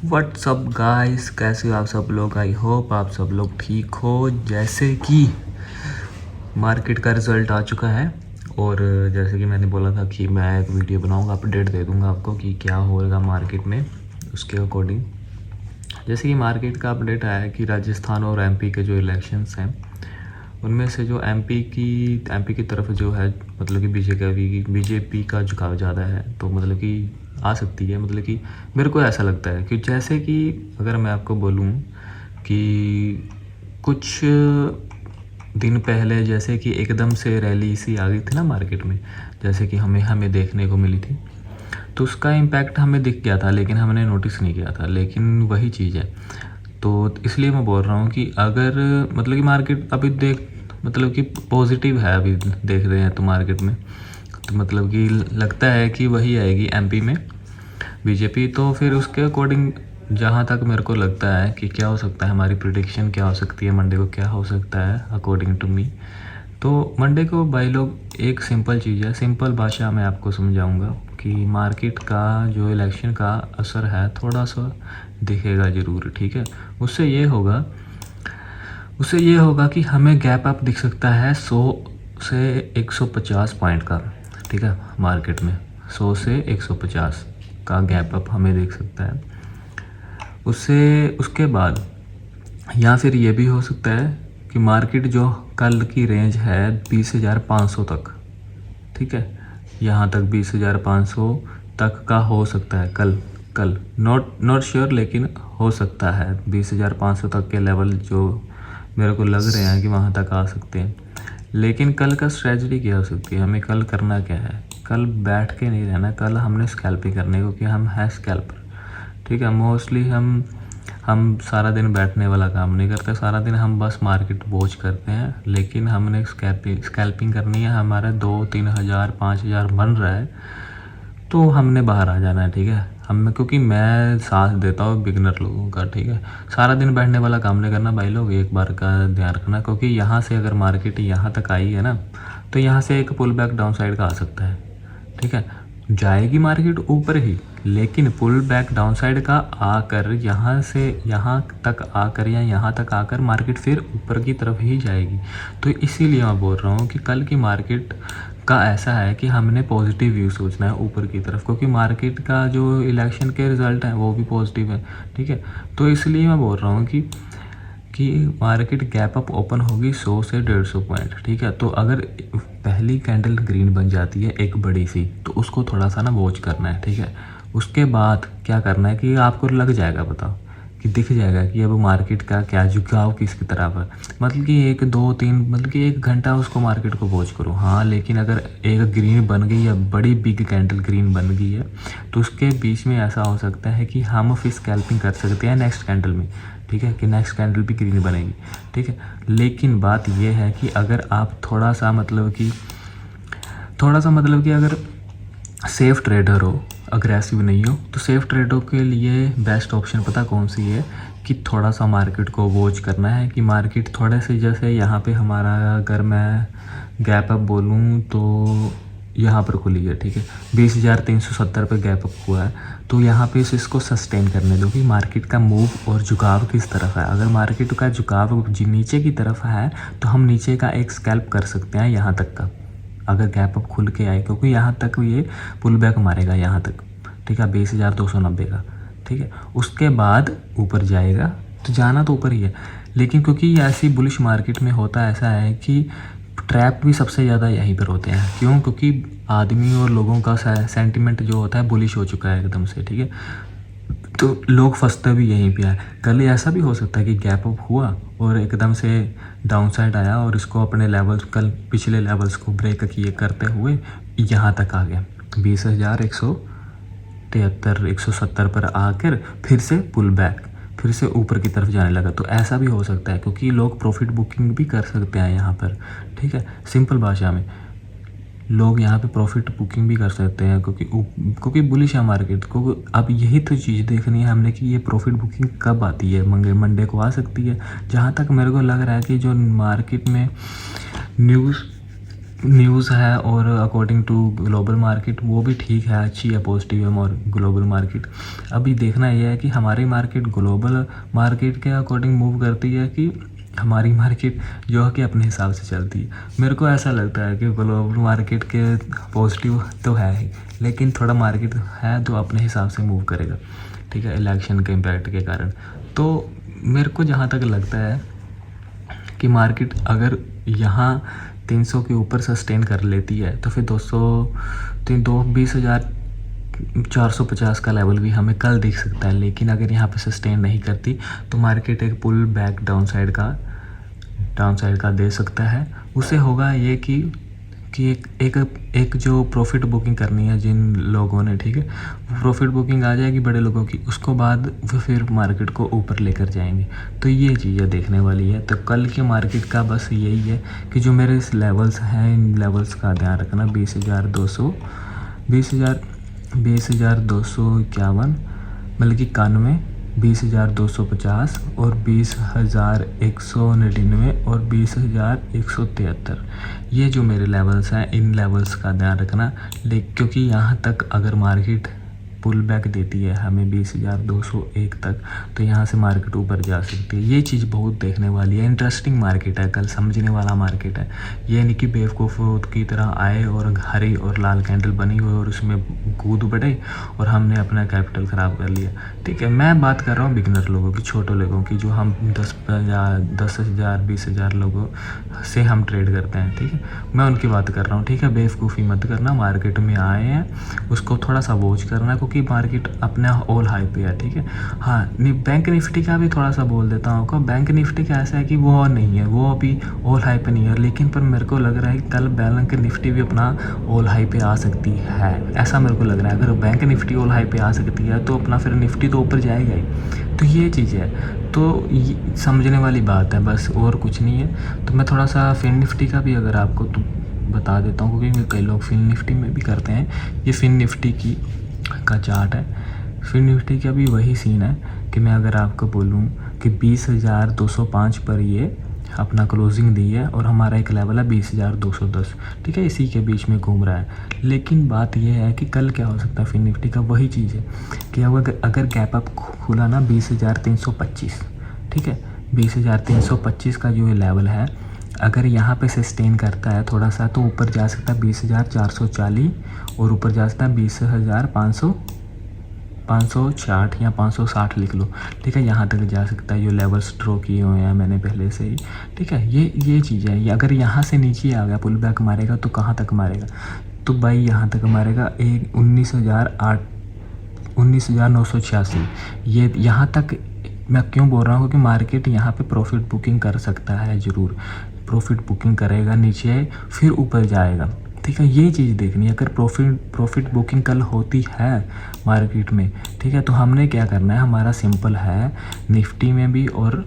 WhatsApp guys, कैसे हो आप सब लोग। आई होप आप सब लोग ठीक हो। जैसे कि मार्केट का रिज़ल्ट आ चुका है और जैसे कि मैंने बोला था कि मैं एक वीडियो बनाऊंगा, अपडेट दे दूंगा आपको कि क्या होएगा मार्केट में, उसके अकॉर्डिंग। जैसे कि मार्केट का अपडेट आया है कि राजस्थान और एमपी के जो इलेक्शंस हैं उनमें से जो एमपी की तरफ जो है, मतलब कि बीजेपी का झुकाव ज़्यादा है, तो मतलब कि आ सकती है। मतलब कि मेरे को ऐसा लगता है कि जैसे कि अगर मैं आपको बोलूं कि कुछ दिन पहले जैसे कि एकदम से रैली सी आ गई थी ना मार्केट में, जैसे कि हमें देखने को मिली थी, तो उसका इम्पैक्ट हमें दिख गया था लेकिन हमने नोटिस नहीं किया था। लेकिन वही चीज़ है, तो इसलिए मैं बोल रहा हूँ कि अगर मतलब कि मार्केट अभी मतलब कि पॉजिटिव है, अभी देख रहे हैं तो मार्केट में, तो मतलब कि लगता है कि वही आएगी एमपी में बीजेपी। तो फिर उसके अकॉर्डिंग जहाँ तक मेरे को लगता है कि क्या हो सकता है, हमारी प्रिडिक्शन क्या हो सकती है मंडे को, क्या हो सकता है अकॉर्डिंग टू मी। तो मंडे को भाई लोग एक सिंपल चीज़ है, सिंपल भाषा में आपको समझाऊंगा कि मार्केट का जो इलेक्शन का असर है थोड़ा सा दिखेगा ज़रूर, ठीक है। उससे ये होगा कि हमें गैप अप दिख सकता है 100 से 150 पॉइंट का, ठीक है। मार्केट में 100 से 150 का गैप अप हमें दिख सकता है। उससे उसके बाद या फिर ये भी हो सकता है कि मार्केट जो कल की रेंज है 20,500 तक, ठीक है, यहाँ तक 20,500 तक का हो सकता है कल। नॉट श्योर, लेकिन हो सकता है 20,500 तक के लेवल जो मेरे को लग रहे हैं कि वहाँ तक आ सकते हैं। लेकिन कल का स्ट्रेटजी क्या हो सकती है, हमें कल करना क्या है, कल बैठ के नहीं रहना, कल हमने स्कैल्पिंग करने, क्योंकि हम है स्कैल्पर, ठीक है। मोस्टली हम सारा दिन बैठने वाला काम नहीं करते, सारा दिन हम बस मार्केट वॉच करते हैं। लेकिन हमने स्कैल्पिंग करनी है, हमारा 2-3 हज़ार 5,000 बन रहा है तो हमने बाहर आ जाना है, ठीक है। क्योंकि मैं साथ देता हूँ बिगनर लोगों का, ठीक है। सारा दिन बैठने वाला काम नहीं करना भाई लोग, एक बार का ध्यान रखना, क्योंकि यहाँ से अगर मार्केट यहाँ तक आई है ना, तो यहाँ से एक पुल बैक डाउन साइड का आ सकता है, ठीक है। जाएगी मार्केट ऊपर ही, लेकिन पुल बैक डाउन साइड का आकर यहाँ से यहाँ तक आकर या यहाँ तक आकर मार्केट फिर ऊपर की तरफ ही जाएगी। तो इसीलिए मैं बोल रहा हूँ कि कल की मार्केट का ऐसा है कि हमने पॉजिटिव व्यू सोचना है ऊपर की तरफ, क्योंकि मार्केट का जो इलेक्शन के रिज़ल्ट हैं वो भी पॉजिटिव है, ठीक है। तो इसलिए मैं बोल रहा हूँ कि मार्केट गैप अप ओपन होगी 100 से 150 पॉइंट, ठीक है। तो अगर पहली कैंडल ग्रीन बन जाती है एक बड़ी सी, तो उसको थोड़ा सा ना वॉच करना है, ठीक है। उसके बाद क्या करना है कि आपको लग जाएगा पता, कि दिख जाएगा कि अब मार्केट का क्या झुकाव किसकी तरफ है। मतलब कि 1-2-3 मतलब कि 1 घंटा उसको मार्केट को वॉच करो, हाँ। लेकिन अगर एक ग्रीन बन गई है, बड़ी बिग कैंडल ग्रीन बन गई है, तो उसके बीच में ऐसा हो सकता है कि हम फिर स्कैल्पिंग कर सकते हैं नेक्स्ट कैंडल में, ठीक है, कि नेक्स्ट कैंडल भी ग्रीन बनेगी, ठीक है। लेकिन बात यह है कि अगर आप थोड़ा सा मतलब कि अगर सेफ़ ट्रेडर हो, अग्रेसिव नहीं हो, तो सेफ़ ट्रेडर के लिए बेस्ट ऑप्शन पता कौन सी है, कि थोड़ा सा मार्केट को वॉच करना है कि मार्केट थोड़े से, जैसे यहाँ पे हमारा अगर मैं गैप अप बोलूँ तो यहाँ पर खुली है, ठीक है, 20,370 पे गैप अप हुआ है। तो यहाँ पे इसको सस्टेन करने दो कि मार्केट का मूव और झुकाव किस तरफ है। अगर मार्केट का झुकाव नीचे की तरफ है तो हम नीचे का एक स्कैल्प कर सकते हैं यहाँ तक का, अगर गैप अप खुल के आए, क्योंकि यहाँ तक ये पुल बैक मारेगा यहाँ तक, ठीक है, 20,290 का, ठीक है। उसके बाद ऊपर जाएगा, तो जाना तो ऊपर ही है। लेकिन क्योंकि ऐसी बुलिश मार्केट में होता ऐसा है कि ट्रैप भी सबसे ज़्यादा यहीं पर होते हैं। क्यों? क्योंकि आदमी और लोगों का सेंटिमेंट जो होता है बुलिश हो चुका है एकदम से, ठीक है। तो लोग फंसते भी यहीं पे है। कल ऐसा भी हो सकता है कि गैप अप हुआ और एकदम से डाउन साइड आया और इसको अपने लेवल्स, कल पिछले लेवल्स को ब्रेक किए करते हुए यहाँ तक आ गया, 20,173 170 पर आकर फिर से पुल बैक, फिर से ऊपर की तरफ जाने लगा। तो ऐसा भी हो सकता है, क्योंकि लोग प्रॉफिट बुकिंग भी कर सकते हैं यहाँ पर, ठीक है। सिंपल भाषा में लोग यहाँ पे प्रॉफिट बुकिंग भी कर सकते हैं, क्योंकि बुलिश है मार्केट को। अब यही तो चीज़ देखनी है हमने कि ये प्रॉफिट बुकिंग कब आती है। मंडे को आ सकती है, जहाँ तक मेरे को लग रहा है कि जो मार्केट में न्यूज़ न्यूज़ है और अकॉर्डिंग टू ग्लोबल मार्केट वो भी ठीक है, अच्छी है, पॉजिटिव है और ग्लोबल मार्केट। अभी देखना ये है कि हमारी मार्केट ग्लोबल मार्केट के अकॉर्डिंग मूव करती है कि हमारी मार्केट जो है कि अपने हिसाब से चलती है। मेरे को ऐसा लगता है कि ग्लोबल मार्केट के पॉजिटिव तो है ही, लेकिन थोड़ा मार्केट है तो अपने हिसाब से मूव करेगा, ठीक है, इलेक्शन के इम्पैक्ट के कारण। तो मेरे को जहाँ तक लगता है कि मार्केट अगर यहाँ 300 के ऊपर सस्टेन कर लेती है तो फिर 20,450 का लेवल भी हमें कल दिख सकता है। लेकिन अगर यहाँ पे सस्टेन नहीं करती तो मार्केट एक पुल बैक डाउन साइड का दे सकता है। उससे होगा ये कि एक जो प्रॉफिट बुकिंग करनी है जिन लोगों ने, ठीक है, वो प्रॉफिट बुकिंग आ जाएगी बड़े लोगों की, उसको बाद वो फिर मार्केट को ऊपर लेकर जाएंगे। तो ये चीज़ें देखने वाली है। तो कल के मार्केट का बस यही है कि जो मेरे लेवल्स हैं इन लेवल्स का ध्यान रखना। 20,251 मतलब कि 91, 20,250 और 20,199 और 20,173, ये जो मेरे लेवल्स हैं इन लेवल्स का ध्यान रखना। क्योंकि यहाँ तक अगर मार्केट पुल बैक देती है हमें 20,201 तक, तो यहाँ से मार्केट ऊपर जा सकती है। ये चीज़ बहुत देखने वाली है, इंटरेस्टिंग मार्केट है, कल समझने वाला मार्केट है। ये नहीं कि बेवकूफ़ों की तरह आए और हरी और लाल कैंडल बनी हुई और उसमें कूद बढ़े और हमने अपना कैपिटल ख़राब कर लिया, ठीक है। मैं बात कर रहा हूँ बिगिनर लोगों की, छोटे लोगों की, जो हम 10,000 20,000 लोगों से हम ट्रेड करते हैं, ठीक है, मैं उनकी बात कर रहा हूँ, ठीक है। बेवकूफ़ी मत करना, मार्केट में आए हैं उसको थोड़ा सा वॉच करना क्योंकि मार्केट अपना ऑल हाई पे है, ठीक है। हाँ, बैंक निफ्टी का भी थोड़ा सा बोल देता हूँ आपको। बैंक निफ्टी का ऐसा है कि वो नहीं है, वो अभी ऑल हाई पे नहीं है, लेकिन पर मेरे को लग रहा है कि कल बैंक निफ्टी भी अपना ऑल हाई पे आ सकती है, ऐसा मेरे को लग रहा है। अगर बैंक निफ्टी ऑल हाई पे आ सकती है तो अपना फिर निफ्टी तो ऊपर जाएगा ही। तो ये चीज़ है, तो समझने वाली बात है बस, और कुछ नहीं है। तो मैं थोड़ा सा फिन निफ्टी का भी अगर आपको तो बता देता हूँ, क्योंकि कई लोग फिन निफ्टी में भी करते हैं। ये फिन निफ्टी का चार्ट है। फिन निफ्टी का भी वही सीन है कि मैं अगर आपको बोलूँ कि 20,205 पर ये अपना क्लोजिंग दी है और हमारा एक लेवल है 20,210, ठीक है, इसी के बीच में घूम रहा है। लेकिन बात यह है कि कल क्या हो सकता है फिन निफ्टी का, वही चीज़ है कि अगर गैप अप खुला ना 20,325, ठीक है, 20,325 का जो ये लेवल है, अगर यहाँ पे सस्टेन करता है थोड़ा सा तो ऊपर जा सकता है 20,440 और ऊपर जा सकता है 20,560 या 560 लिख लो, ठीक है, यहाँ तक जा सकता है। जो लेवल्स ड्रॉ किए हुए हैं मैंने पहले से ही, ठीक है। ये चीज़ है। ये अगर यहाँ से नीचे आ गया पुल बैक मारेगा तो कहाँ तक मारेगा, तो भाई यहाँ तक मारेगा 19,986। ये यहाँ तक मैं क्यों बोल रहा हूँ, क्योंकि मार्केट यहाँ पे प्रॉफिट बुकिंग कर सकता है, ज़रूर प्रॉफिट बुकिंग करेगा, नीचे फिर ऊपर जाएगा, ठीक है। ये चीज़ देखनी है। अगर प्रॉफिट बुकिंग कल होती है मार्केट में, ठीक है, तो हमने क्या करना है, हमारा सिंपल है निफ्टी में भी और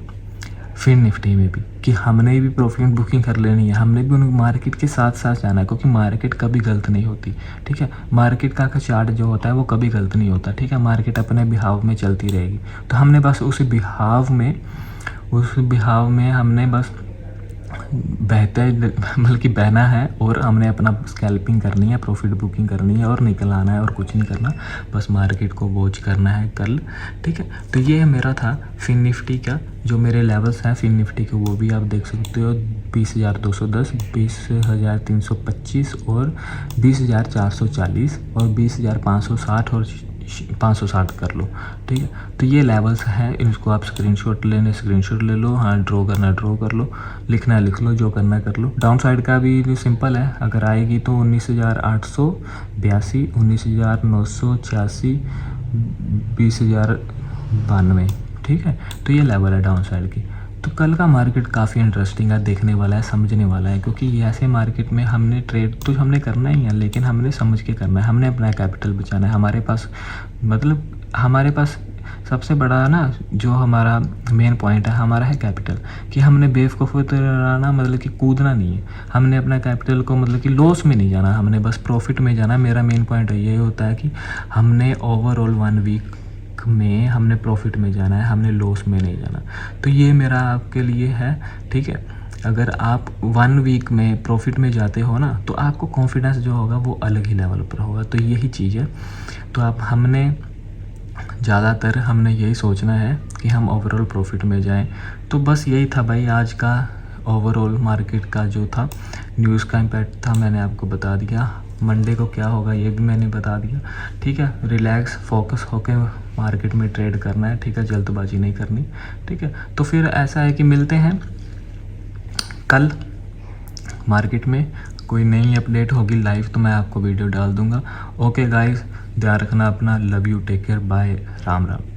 फिर निफ्टी में भी, कि हमने भी प्रॉफिट बुकिंग कर लेनी है, हमने भी उन मार्केट के साथ साथ जाना है, क्योंकि मार्केट कभी गलत नहीं होती, ठीक है। मार्केट का चार्ट जो होता है वो कभी गलत नहीं होता, ठीक है। मार्केट अपने बिहाव में चलती रहेगी, तो हमने बस उस बिहाव में हमने बस बल्कि बहना है और हमने अपना स्कैल्पिंग करनी है, प्रॉफिट बुकिंग करनी है और निकल आना है, और कुछ नहीं करना, बस मार्केट को वॉच करना है कल, ठीक है। तो ये मेरा था फिन निफ्टी का, जो मेरे लेवल्स हैं फिन निफ्टी के वो भी आप देख सकते हो, 20,210, 20,325 और 20,440 और 20,560 और 560 कर लो, ठीक है। तो ये लेवल्स हैं, इनको आप स्क्रीनशॉट ले लो, हाँ ड्रॉ करना ड्रॉ कर लो, लिखना लिख लो, जो करना कर लो। डाउन साइड का भी सिंपल है, अगर आएगी तो 19,882, 19,986, 20,092, ठीक है। तो ये लेवल है डाउन साइड की। तो कल का मार्केट काफ़ी इंटरेस्टिंग है, देखने वाला है, समझने वाला है, क्योंकि ये ऐसे मार्केट में हमने ट्रेड तो हमने करना ही है, लेकिन हमने समझ के करना है, हमने अपना कैपिटल बचाना है। हमारे पास सबसे बड़ा ना जो हमारा मेन पॉइंट है हमारा है कैपिटल, कि हमने बेवकूफ़ी तरह ना मतलब कि कूदना नहीं है, हमने अपना कैपिटल को मतलब कि लॉस में नहीं जाना, हमने बस प्रॉफिट में जाना। मेरा मेन पॉइंट ये होता है कि हमने ओवरऑल 1 वीक में हमने प्रॉफिट में जाना है, हमने लॉस में नहीं जाना। तो ये मेरा आपके लिए है, ठीक है। अगर आप 1 वीक में प्रॉफिट में जाते हो ना, तो आपको कॉन्फिडेंस जो होगा वो अलग ही लेवल पर होगा। तो यही चीज़ है। तो आप हमने यही सोचना है कि हम ओवरऑल प्रॉफिट में जाएं। तो बस यही था भाई आज का ओवरऑल मार्केट का जो था न्यूज़ का इम्पैक्ट था, मैंने आपको बता दिया। मंडे को क्या होगा ये भी मैंने बता दिया। ठीक है, रिलैक्स फोकस होके मार्केट में ट्रेड करना है। ठीक है, जल्दबाजी नहीं करनी। ठीक है, तो फिर ऐसा है कि मिलते हैं कल मार्केट में, कोई नई अपडेट होगी लाइव तो मैं आपको वीडियो डाल दूंगा। ओके गाइस, ध्यान रखना अपना, love you, take care, bye, Ram Ram.